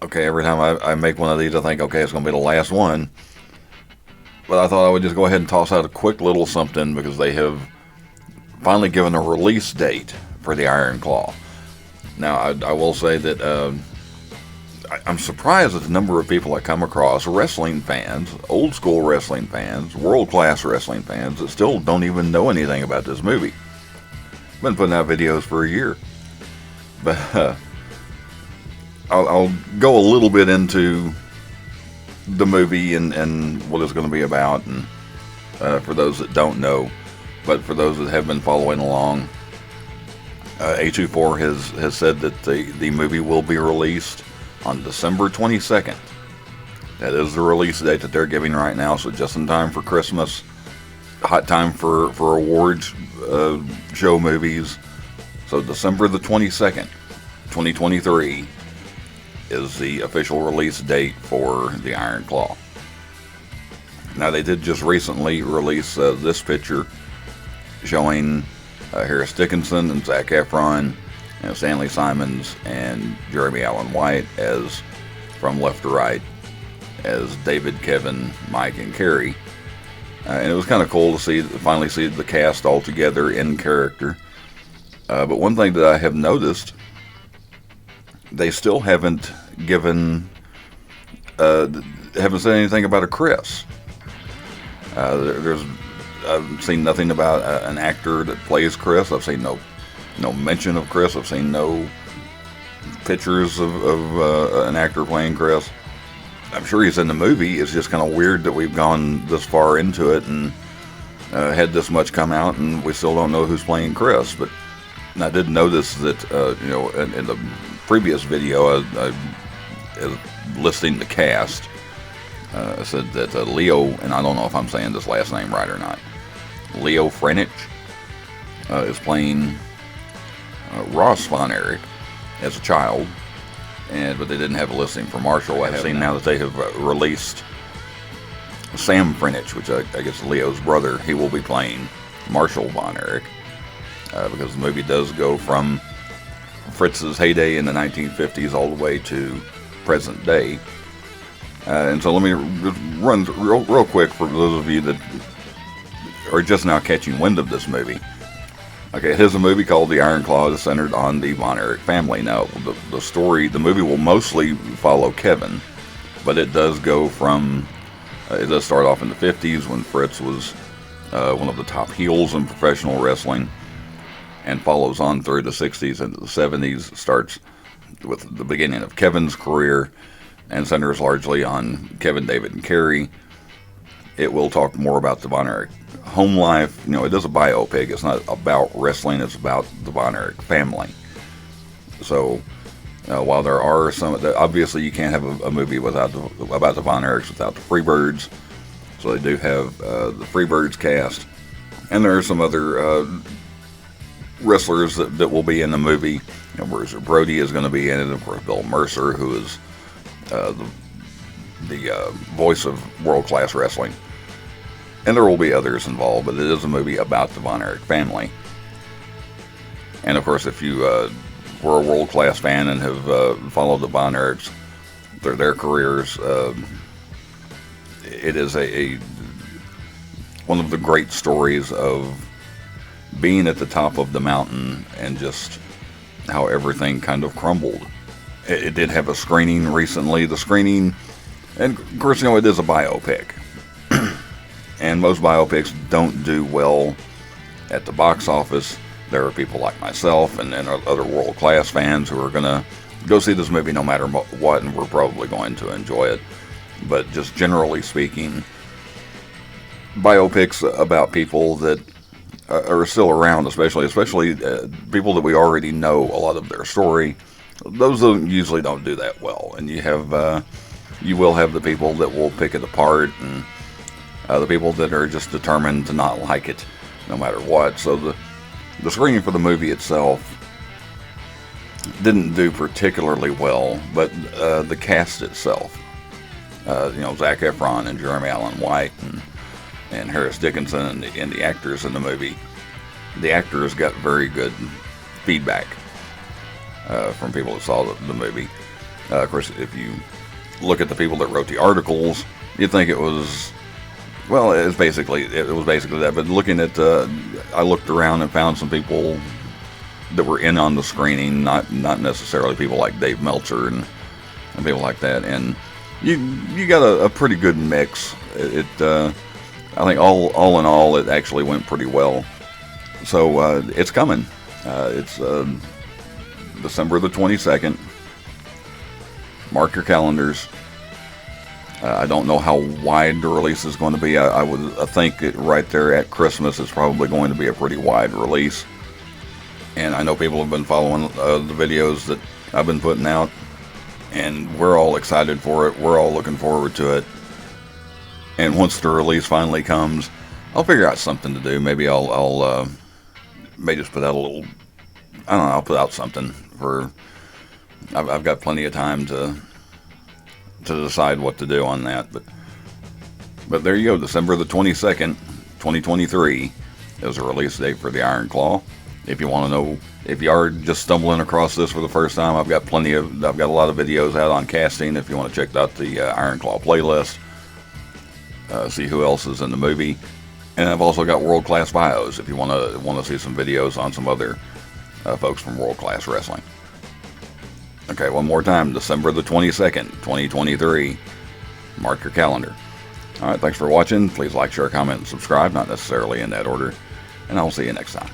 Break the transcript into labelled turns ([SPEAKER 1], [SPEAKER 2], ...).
[SPEAKER 1] okay, every time I make one of these, I think, okay, it's going to be the last one. But I thought I would just go ahead and toss out a quick little something because they have finally given a release date for the Iron Claw. Now, I will say that I'm surprised at the number of people I come across, wrestling fans, old school wrestling fans, world class wrestling fans, that still don't even know anything about this movie. I've been putting out videos for a year. But I'll go a little bit into the movie and what it's going to be about, and for those that don't know, but for those that have been following along, A24 has said that the movie will be released on December 22nd. That is the release date that they're giving right now, so just in time for Christmas, hot time for awards show movies. So December the 22nd, 2023 is the official release date for the Iron Claw. Now, they did just recently release this picture showing Harris Dickinson and Zac Efron and Stanley Simons and Jeremy Allen White as from left to right as David, Kevin, Mike, and Carrie. And it was kind of cool to finally see the cast all together in character. But one thing that I have noticed, they still haven't said anything about a Chris. I've seen nothing about an actor that plays Chris. I've seen no mention of Chris. I've seen no pictures of an actor playing Chris. I'm sure he's in the movie. It's just kind of weird that we've gone this far into it and had this much come out, and we still don't know who's playing Chris. But I did notice that in the previous video, I listing the cast, I said that Leo, and I don't know if I'm saying this last name right or not, Leo Frenich is playing Ross Von Erich as a child, but they didn't have a listing for Marshall. I've seen now that they have released Sam Frenich, which I guess Leo's brother. He will be playing Marshall Von Erich because the movie does go from Fritz's heyday in the 1950s all the way to present day. And so let me just run real quick for those of you that are just now catching wind of this movie. Okay, it is a movie called The Iron Claw. It's centered on the Von Erich family. Now, the movie will mostly follow Kevin, but it does go from, it does start off in the 50s when Fritz was one of the top heels in professional wrestling, and follows on through the 60s into the 70s, starts with the beginning of Kevin's career, and centers largely on Kevin, David, and Carrie. It will talk more about the Von Erich home life. It is a biopic. It's not about wrestling. It's about the Von Erich family. So while there are some, obviously you can't have a movie about the Von Erichs without the Freebirds. So they do have the Freebirds cast, and there are some other wrestlers that will be in the movie. Bruiser Brody is going to be in it. Of course, Bill Mercer, who is the voice of world-class wrestling. And there will be others involved, but it is a movie about the Von Erich family. And of course, if you were a world-class fan and have followed the Von Erichs, their careers, it is one of the great stories of being at the top of the mountain and just how everything kind of crumbled. It did have a screening recently. The screening, and of course, it is a biopic. And most biopics don't do well at the box office. There are people like myself and other world-class fans who are going to go see this movie no matter what, and we're probably going to enjoy it. But just generally speaking, biopics about people that are still around, especially people that we already know a lot of their story, those usually don't do that well. And you will have the people that will pick it apart, and the people that are just determined to not like it no matter what. So the screening for the movie itself didn't do particularly well, but the cast itself, Zac Efron and Jeremy Allen White and Harris Dickinson and the actors in the movie, the actors got very good feedback from people that saw the movie. Of course, if you look at the people that wrote the articles, you'd think it was, well, it was basically that. But looking at, I looked around and found some people that were in on the screening, not necessarily people like Dave Meltzer and people like that, and you got a pretty good mix. I think all in all, it actually went pretty well. So it's coming. It's December the 22nd. Mark your calendars. I don't know how wide the release is going to be. I think right there at Christmas is probably going to be a pretty wide release. And I know people have been following the videos that I've been putting out, and we're all excited for it. We're all looking forward to it. And once the release finally comes, I'll figure out something to do. Maybe I'll may just put out a little, I don't know, I'll put out something for, I've got plenty of time to decide what to do on that. But there you go, December the 22nd, 2023 is a release date for the Iron Claw. If you want to know, if you are just stumbling across this for the first time, I've got a lot of videos out on casting if you want to check out the Iron Claw playlist, see who else is in the movie. And I've also got World Class Bios if you want to see some videos on some other folks from World Class Wrestling. Okay, one more time, December the 22nd, 2023. Mark your calendar. All right, thanks for watching. Please like, share, comment, and subscribe, not necessarily in that order. And I'll see you next time.